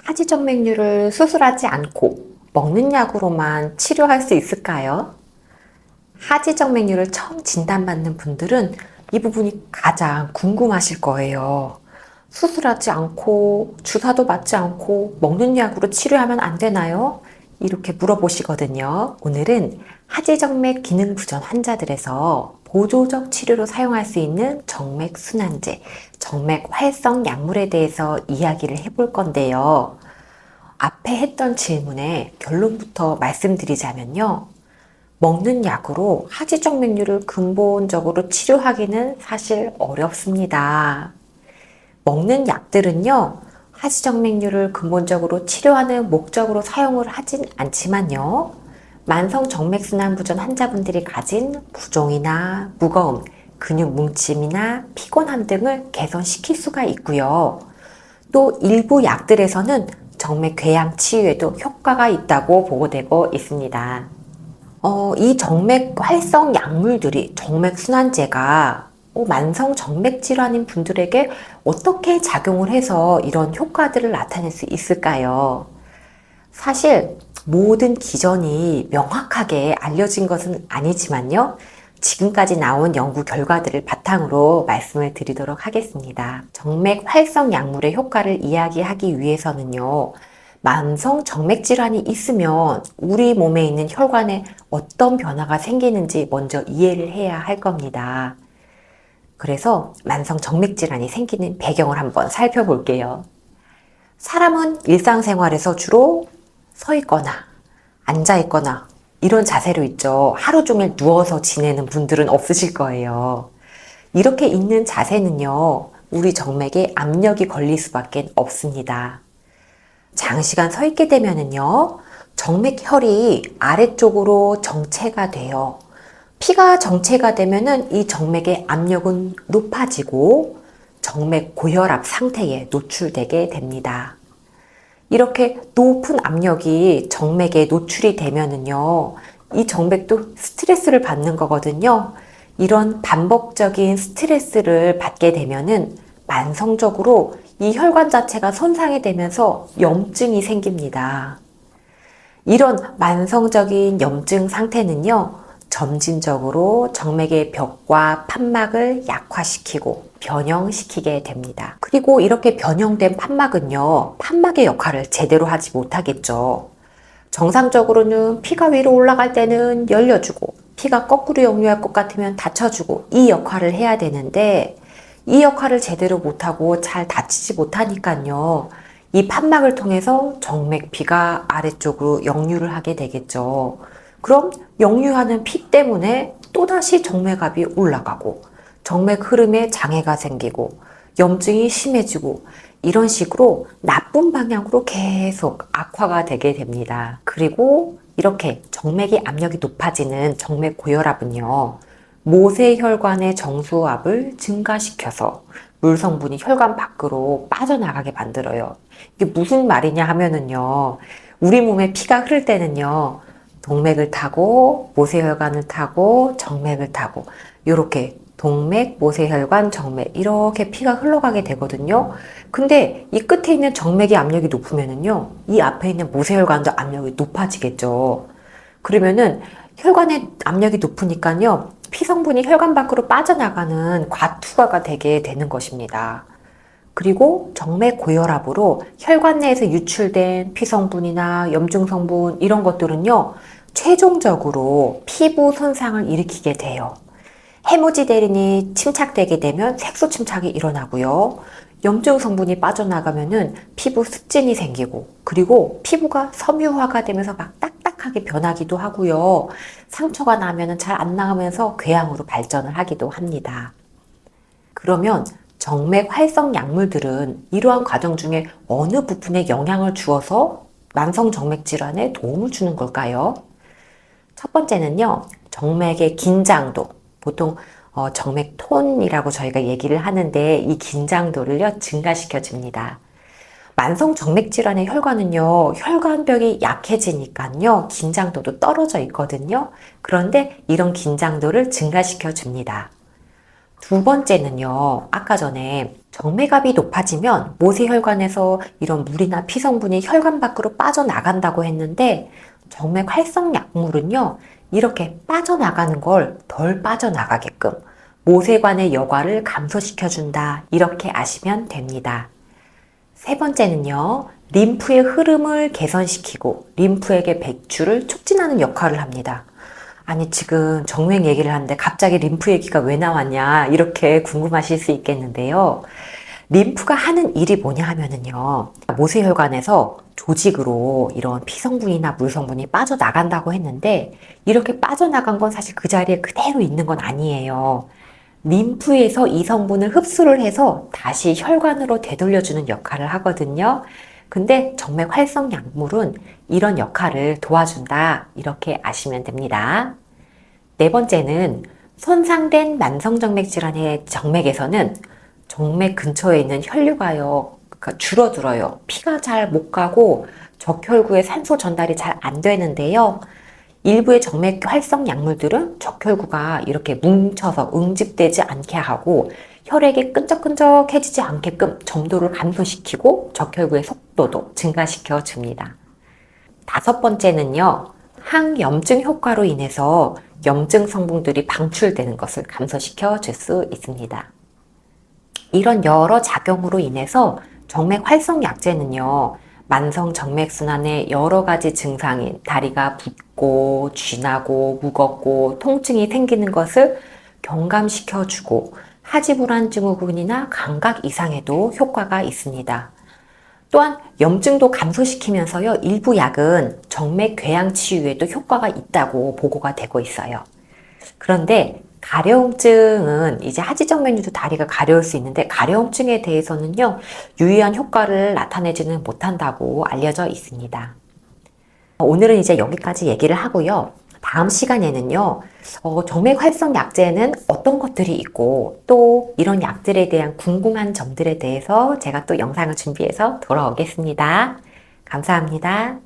하지정맥류를 수술하지 않고 먹는 약으로만 치료할 수 있을까요? 하지정맥류를 처음 진단받는 분들은 이 부분이 가장 궁금하실 거예요. 수술하지 않고 주사도 맞지 않고 먹는 약으로 치료하면 안 되나요? 이렇게 물어보시거든요. 오늘은 하지정맥 기능 부전 환자들에서 보조적 치료로 사용할 수 있는 정맥순환제, 정맥 활성 약물에 대해서 이야기를 해볼 건데요. 앞에 했던 질문에 결론부터 말씀드리자면요. 먹는 약으로 하지정맥류를 근본적으로 치료하기는 사실 어렵습니다. 먹는 약들은요, 하지정맥류를 근본적으로 치료하는 목적으로 사용을 하진 않지만요, 만성 정맥순환 부전 환자분들이 가진 부종이나 무거움, 근육 뭉침이나 피곤함 등을 개선시킬 수가 있고요. 또 일부 약들에서는 정맥 궤양 치유에도 효과가 있다고 보고되고 있습니다. 이 정맥 활성 약물들이 정맥순환제가 만성 정맥 질환인 분들에게 어떻게 작용을 해서 이런 효과들을 나타낼 수 있을까요? 사실 모든 기전이 명확하게 알려진 것은 아니지만요. 지금까지 나온 연구 결과들을 바탕으로 말씀을 드리도록 하겠습니다. 정맥 활성 약물의 효과를 이야기하기 위해서는요. 만성 정맥 질환이 있으면 우리 몸에 있는 혈관에 어떤 변화가 생기는지 먼저 이해를 해야 할 겁니다. 그래서 만성 정맥 질환이 생기는 배경을 한번 살펴볼게요. 사람은 일상생활에서 주로 서 있거나 앉아 있거나 이런 자세로 있죠. 하루 종일 누워서 지내는 분들은 없으실 거예요. 이렇게 있는 자세는요, 우리 정맥에 압력이 걸릴 수밖에 없습니다. 장시간 서 있게 되면은요, 정맥혈이 아래쪽으로 정체가 돼요. 피가 정체가 되면은 이 정맥의 압력은 높아지고 정맥 고혈압 상태에 노출되게 됩니다. 이렇게 높은 압력이 정맥에 노출이 되면은요, 이 정맥도 스트레스를 받는 거거든요. 이런 반복적인 스트레스를 받게 되면은 만성적으로 이 혈관 자체가 손상이 되면서 염증이 생깁니다. 이런 만성적인 염증 상태는요, 점진적으로 정맥의 벽과 판막을 약화시키고 변형시키게 됩니다. 그리고 이렇게 변형된 판막은요, 판막의 역할을 제대로 하지 못하겠죠. 정상적으로는 피가 위로 올라갈 때는 열려주고, 피가 거꾸로 역류할 것 같으면 닫혀주고, 이 역할을 해야 되는데, 이 역할을 제대로 못하고 잘 닫히지 못하니까요, 이 판막을 통해서 정맥 피가 아래쪽으로 역류를 하게 되겠죠. 그럼 역류하는 피 때문에 또다시 정맥압이 올라가고 정맥 흐름에 장애가 생기고 염증이 심해지고 이런 식으로 나쁜 방향으로 계속 악화가 되게 됩니다. 그리고 이렇게 정맥의 압력이 높아지는 정맥 고혈압은요, 모세혈관의 정수압을 증가시켜서 물 성분이 혈관 밖으로 빠져나가게 만들어요. 이게 무슨 말이냐 하면은요, 우리 몸에 피가 흐를 때는요, 동맥을 타고 모세혈관을 타고 정맥을 타고 이렇게 동맥, 모세혈관, 정맥 이렇게 피가 흘러가게 되거든요. 근데 이 끝에 있는 정맥의 압력이 높으면은요, 이 앞에 있는 모세혈관도 압력이 높아지겠죠. 그러면은 혈관의 압력이 높으니까요, 피 성분이 혈관 밖으로 빠져나가는 과투과가 되게 되는 것입니다. 그리고 정맥 고혈압으로 혈관 내에서 유출된 피 성분이나 염증 성분 이런 것들은요, 최종적으로 피부 손상을 일으키게 돼요. 해무지대린이 침착되게 되면 색소 침착이 일어나고요. 염증 성분이 빠져나가면은 피부 습진이 생기고, 그리고 피부가 섬유화가 되면서 막 딱딱하게 변하기도 하고요. 상처가 나면은 잘 안 나가면서 궤양으로 발전을 하기도 합니다. 그러면 정맥 활성 약물들은 이러한 과정 중에 어느 부분에 영향을 주어서 만성 정맥 질환에 도움을 주는 걸까요? 첫 번째는요, 정맥의 긴장도, 보통 정맥 톤이라고 저희가 얘기를 하는데 이 긴장도를요, 증가시켜 줍니다. 만성 정맥 질환의 혈관은요, 혈관벽이 약해지니까요, 긴장도도 떨어져 있거든요. 그런데 이런 긴장도를 증가시켜 줍니다. 두 번째는요, 아까 전에 정맥압이 높아지면 모세혈관에서 이런 물이나 피 성분이 혈관 밖으로 빠져나간다고 했는데, 정맥 활성 약물은요, 이렇게 빠져나가는 걸 덜 빠져나가게끔 모세관의 여과를 감소시켜준다. 이렇게 아시면 됩니다. 세 번째는요, 림프의 흐름을 개선시키고 림프액의 배출을 촉진하는 역할을 합니다. 아니, 지금 정맥 얘기를 하는데 갑자기 림프 얘기가 왜 나왔냐, 이렇게 궁금하실 수 있겠는데요. 림프가 하는 일이 뭐냐 하면은요, 모세혈관에서 조직으로 이런 피성분이나 물성분이 빠져나간다고 했는데, 이렇게 빠져나간 건 사실 그 자리에 그대로 있는 건 아니에요. 림프에서 이 성분을 흡수를 해서 다시 혈관으로 되돌려주는 역할을 하거든요. 근데 정맥 활성 약물은 이런 역할을 도와준다. 이렇게 아시면 됩니다. 네 번째는 손상된 만성정맥 질환의 정맥에서는 정맥 근처에 있는 혈류가요, 그러니까 줄어들어요. 피가 잘 못 가고 적혈구에 산소 전달이 잘 안 되는데요. 일부의 정맥 활성 약물들은 적혈구가 이렇게 뭉쳐서 응집되지 않게 하고 혈액이 끈적끈적해지지 않게끔 점도를 감소시키고 적혈구의 속도도 증가시켜 줍니다. 다섯 번째는요, 항염증 효과로 인해서 염증 성분들이 방출되는 것을 감소시켜 줄 수 있습니다. 이런 여러 작용으로 인해서 정맥 활성 약제는요, 만성 정맥순환의 여러 가지 증상인 다리가 붓고 쥐나고 무겁고 통증이 생기는 것을 경감시켜주고 하지불안 증후군이나 감각 이상에도 효과가 있습니다. 또한 염증도 감소시키면서요, 일부 약은 정맥 궤양 치유에도 효과가 있다고 보고가 되고 있어요. 그런데 가려움증은 이제 하지정맥류도 다리가 가려울 수 있는데, 가려움증에 대해서는요, 유의한 효과를 나타내지는 못한다고 알려져 있습니다. 오늘은 이제 여기까지 얘기를 하고요. 다음 시간에는요, 정맥 활성 약제는 어떤 것들이 있고 또 이런 약들에 대한 궁금한 점들에 대해서 제가 또 영상을 준비해서 돌아오겠습니다. 감사합니다.